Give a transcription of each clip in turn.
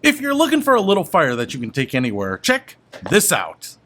If you're looking for a little fire that you can take anywhere, check this out.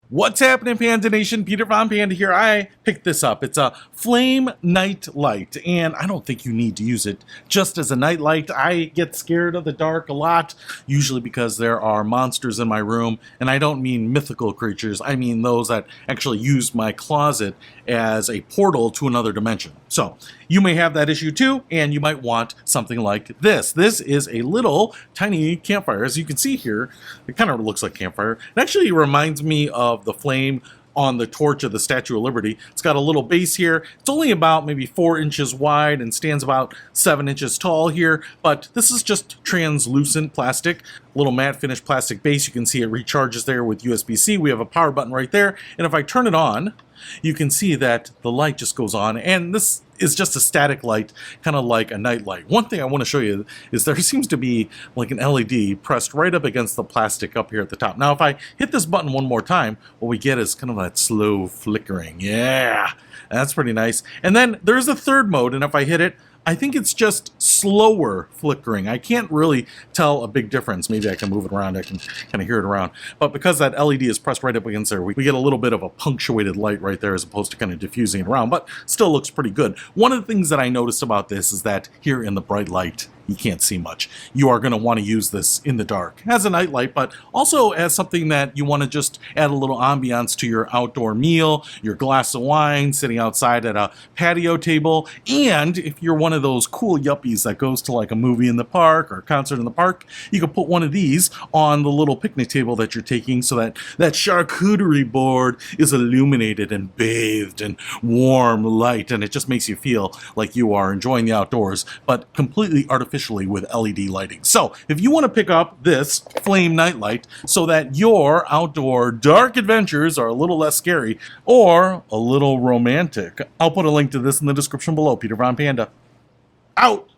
What's happening, Panda Nation? Peter Von Panda here. I picked this up. It's a flame night light, and I don't think you need to use it just as a night light. I get scared of the dark a lot, usually because there are monsters in my room, and I don't mean mythical creatures. I mean those that actually use my closet as a portal to another dimension. So you may have that issue too, and you might want something like this. This is a little tiny campfire. As you can see here, it kind of looks like campfire. It actually reminds me of the flame on the torch of the Statue of Liberty. It's got a little base here. It's only about maybe 4 inches wide and stands about 7 inches tall here, but this is just translucent plastic, little matte finish plastic base. You can see it recharges there with USB-C. We have a power button right there, and if I turn it on, you can see that the light just goes on, and this is just a static light, kind of like a night light. One thing I want to show you is there seems to be like an LED pressed right up against the plastic up here at the top. Now, if I hit this button one more time, what we get is kind of that slow flickering. Yeah, that's pretty nice. And then there's a third mode, and if I hit it, I think it's just slower flickering. I can't really tell a big difference. Maybe I can move it around. I can kind of hear it around. But because that LED is pressed right up against there, we get a little bit of a punctuated light right there as opposed to kind of diffusing it around, but still looks pretty good. One of the things that I noticed about this is that here in the bright light, you can't see much. You are going to want to use this in the dark as a night light, but also as something that you want to just add a little ambiance to your outdoor meal, your glass of wine, sitting outside at a patio table. And if you're one of those cool yuppies that goes to like a movie in the park or a concert in the park, you can put one of these on the little picnic table that you're taking so that that charcuterie board is illuminated and bathed in warm light, and it just makes you feel like you are enjoying the outdoors, but completely artificially with LED lighting. So if you want to pick up this flame nightlight so that your outdoor dark adventures are a little less scary or a little romantic, I'll put a link to this in the description below. Peter Von Panda, out!